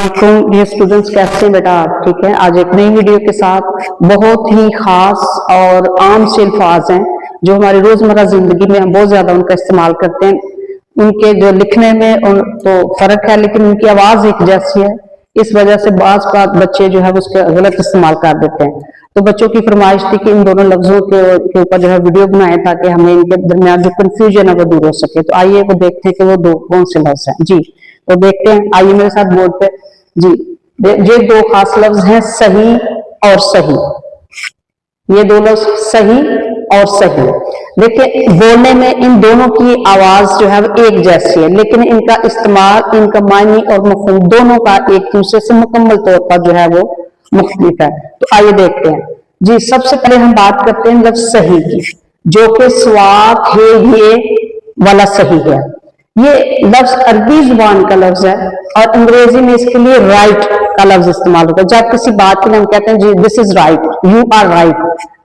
वालेकुम dear students, कैसे हैं बेटा आप? ठीक है। आज एक नई वीडियो के साथ बहुत ही खास और आम से अल्फाज हैं जो हमारी रोजमर्रा जिंदगी में हम बहुत ज्यादा उनका इस्तेमाल करते हैं। उनके जो लिखने में तो फर्क है, लेकिन उनकी आवाज एक जैसी है। इस वजह से बाज बात बच्चे जो है उसका गलत इस्तेमाल कर देते हैं। तो बच्चों की फरमाइश थी कि इन दोनों लफ्जों के ऊपर जो है वीडियो बनाए ताकि हमें इनके दरमियान जो कंफ्यूजन है वो दूर हो सके। तो आइए वो देखते हैं कि वो दो कौन से लफ्ज हैं। जी तो देखते हैं, आइए मेरे साथ बोर्ड पे। जी ये दो खास लफ्ज हैं, सही और सही। ये दो लफ्ज सही और सही। देखिए बोलने में इन दोनों की आवाज जो है वो एक जैसी है, लेकिन इनका इस्तेमाल, इनका मायने और मफहूम दोनों का एक दूसरे से मुकम्मल तौर पर जो है वो मुख्तलिफ है। तो आइए देखते हैं। जी सबसे पहले हम बात करते हैं लफ्ज सही की, जो कि स्वात है ये वाला सही है। ये लफ्ज अरबी जुबान का लफ्ज है और अंग्रेजी में इसके लिए राइट का लफ्ज इस्तेमाल होता है। जब किसी बात के लिए हम कहते हैं जी this is right, you are right,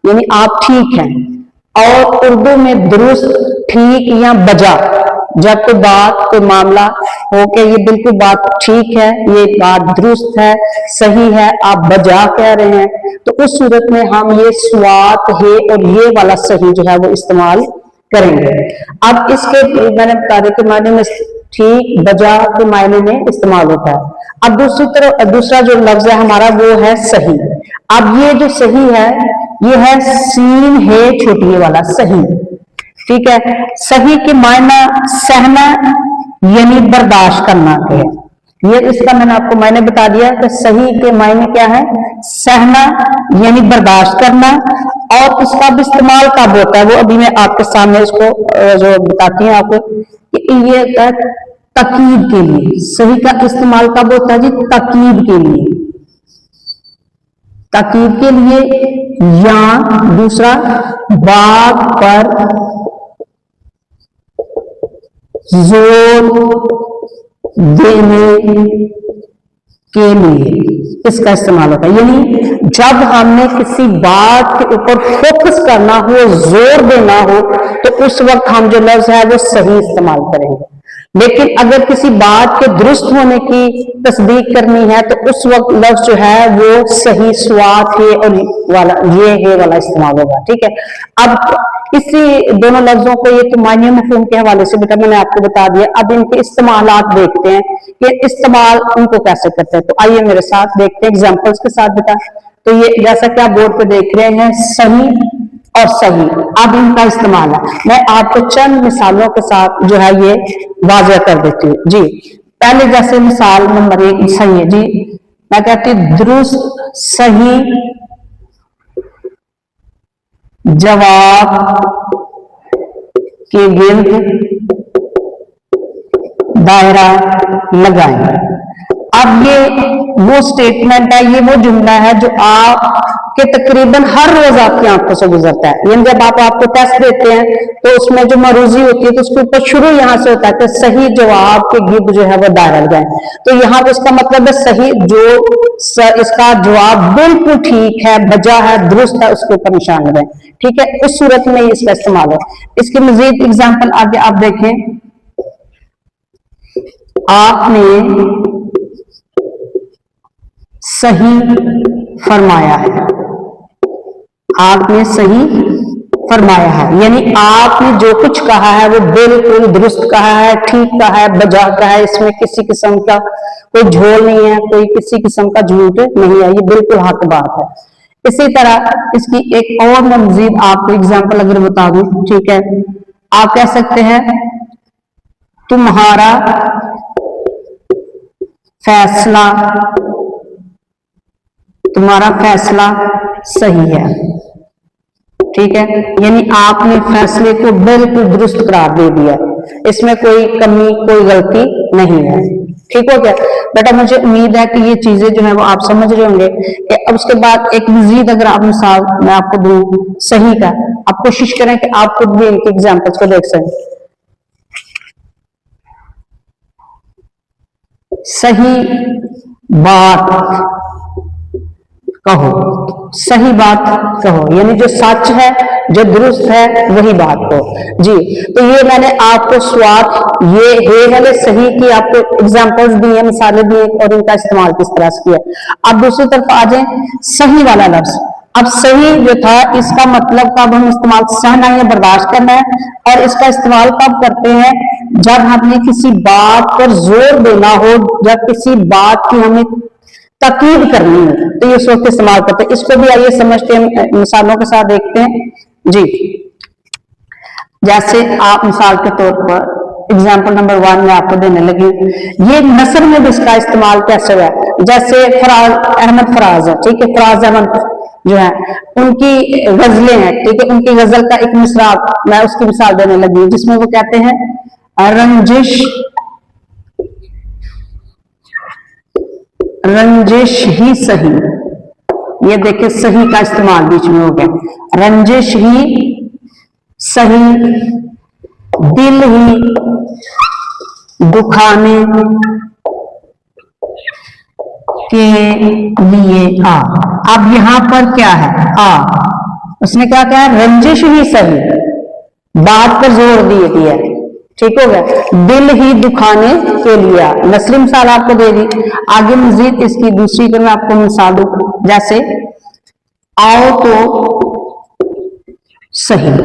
यानी आप ठीक हैं। और उर्दू में दुरुस्त, ठीक या बजा, जब कोई बात, कोई मामला हो के ये बिल्कुल बात ठीक है, ये बात दुरुस्त है, सही है, आप बजा कह रहे हैं, तो उस सूरत में हम ये स्वात है और ये वाला सही जो है वो इस्तेमाल करेंगे। अब इसके मैंने बता दिया के मायने में ठीक, बजा के मायने में इस्तेमाल होता है। अब दूसरी तरफ दूसरा जो लफ्ज है हमारा वो है सही। अब ये जो सही है ये है सीन है छोटी वाला सही। ठीक है। सही के मायना सहना यानी बर्दाश्त करना के है। ये इसका मैंने आपको मायने बता दिया कि सही के मायने क्या है, सहना यानी बर्दाश्त करना। और इसका भी इस्तेमाल कब होता है वो अभी मैं आपके सामने इसको जो बताती हूँ आपको कि ये तकीद के लिए। सही का इस्तेमाल कब होता है जी? तकीद के लिए। तकीद के लिए या दूसरा बात पर जोर देने के लिए इसका इस्तेमाल होता है। यानी जब हमने किसी बात के ऊपर फोकस करना हो, जोर देना हो, तो उस वक्त हम जो लफ्ज है वो सही इस्तेमाल करेंगे। लेकिन अगर किसी बात के दुरुस्त होने की तस्दीक करनी है तो उस वक्त लफ्ज जो है वो सही, स्वात है और वाला ये है वाला इस्तेमाल होगा। ठीक है। अब इसी दोनों लफ्जों को ये तो मायने मफहूम के हवाले से बेटा मैंने आपको बता दिया। अब इनके इस्तेमालात देखते हैं कि इस्तेमाल उनको कैसे करते हैं। तो आइए मेरे साथ देखते हैं एग्जांपल्स के साथ बेटा। तो ये जैसा कि आप बोर्ड पे देख रहे हैं सही और सही, अब इनका इस्तेमाल है। मैं आपको चंद मिसालों के साथ जो है ये वाज़ह कर देती हूँ। जी पहले जैसे मिसाल नंबर 1 सही है। जी मैं कहती हूँ दुरुस्त, सही जवाब के गिर्द दायरा लगाएं। अब ये वो स्टेटमेंट है, ये वो जुमला है जो आपके तकरीबन हर रोज आपकी आंखों से गुजरता है। यानी जब आप आपको टेस्ट देते हैं तो उसमें जो मरूजी होती है तो उसके ऊपर शुरू यहां से होता है कि सही जवाब के गिर्द जो है वो दायरा लगाएं। तो यहाँ पे इसका मतलब है सही, जो इसका जवाब बिल्कुल ठीक है, बजा है, दुरुस्त है, उसके ऊपर निशान लगाएं। ठीक है। उस सूरत में इसका इस्तेमाल है। इसके मजीद एग्जाम्पल आगे आप देखें। आपने सही फरमाया है। आपने सही फरमाया है यानी आपने जो कुछ कहा है वो बिल्कुल दुरुस्त कहा है, ठीक कहा है, बजा कहा है। इसमें किसी किस्म का कोई झोल नहीं है, कोई किसी किस्म का झूठ नहीं है, ये बिल्कुल हक बात है। इसी तरह इसकी एक और मैं मजीद आपको एग्जाम्पल अगर बता दूं। ठीक है। आप कह सकते हैं तुम्हारा फैसला, तुम्हारा फैसला सही है। ठीक है। यानी आपने फैसले को बिल्कुल दुरुस्त करार दे दिया, इसमें कोई कमी, कोई गलती नहीं है। ठीक हो गया बेटा। मुझे उम्मीद है कि ये चीजें जो है वो आप समझ रहे होंगे। अब उसके बाद एक मजीद अगर आप मिसाल मैं आपको दूं सही का, आप कोशिश करें कि आप खुद भी इनके एग्जाम्पल्स को देख सकें। सही बात कहो, सही बात कहो यानी जो सच है जो दुरुस्त है वही बात हो जी। तो ये मैंने आपको स्वाद ये हे वाले सही की आपको एग्जांपल्स दी है, मिसालें दी है और इनका इस्तेमाल किस तरह से किया। अब दूसरी तरफ आ जाए सही वाला लफ्ज। अब सही जो था इसका मतलब कब हम इस्तेमाल सहना या बर्दाश्त करना है, और इसका इस्तेमाल कब करते हैं जब हमें किसी बात पर जोर देना हो, जब किसी बात की हमें ताकीद करनी है तो ये वक्त इस्तेमाल करते हैं। इसको भी आइए समझते हैं, मिसालों के साथ देखते हैं जी। जैसे आप मिसाल के तौर पर एग्जाम्पल नंबर 1 में आपको देने लगी, ये नसर में भी इसका इस्तेमाल कैसे हुआ है। जैसे फराज अहमद फराज है, ठीक है, फराज अहमद जो है उनकी गजलें हैं, ठीक है, उनकी गजल का एक मिसरा मैं उसकी मिसाल देने लगी जिसमें वो कहते हैं रंजिश ही सही। ये देखिए सही का इस्तेमाल बीच में हो गया, रंजिश ही सही, दिल ही दुखाने के लिए आ। अब यहां पर क्या है आ, उसने क्या कहा रंजिश ही सही, बात पर जोर दिए दिया, ठीक हो गया, दिल ही दुखाने के लिए। नस्री मिसाल आपको दे दी, आगे मजीद इसकी दूसरी को मैं आपको मिसाल दूं, जैसे आओ तो सही,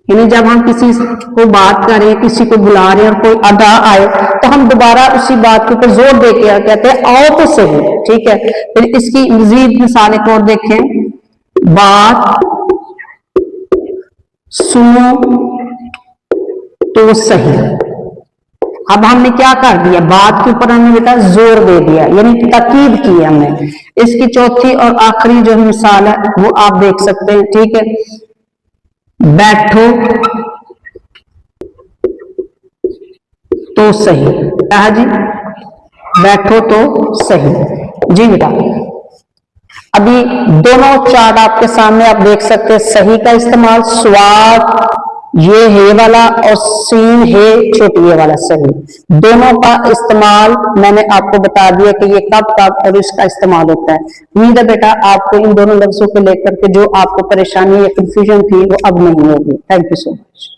यानी जब हम किसी को बात कर रहे हैं, किसी को बुला रहे हैं और कोई अदा आए तो हम दोबारा उसी बात के ऊपर जोर दे के कहते हैं आओ तो सही, ठीक है। फिर इसकी मजीद मिसाल एक और देखें, बात सुनो तो सही। अब हमने क्या कर दिया, बात के ऊपर हमने बेटा जोर दे दिया, यानी ताकीद की हमने। इसकी चौथी और आखिरी जो मिसाल है वो आप देख सकते हैं, ठीक है, बैठो तो सही। क्या है जी, बैठो तो सही जी बेटा। अभी दोनों चार्ट आपके सामने आप देख सकते हैं, सही का इस्तेमाल स्वाद ये है वाला और सीन है छोटी ये वाला सही, दोनों का इस्तेमाल मैंने आपको बता दिया कि ये कब कब और इसका इस्तेमाल होता है। उम्मीद है बेटा आपको इन दोनों लफ्जों को लेकर के जो आपको परेशानी या कंफ्यूजन थी वो अब नहीं होगी। Thank you so much.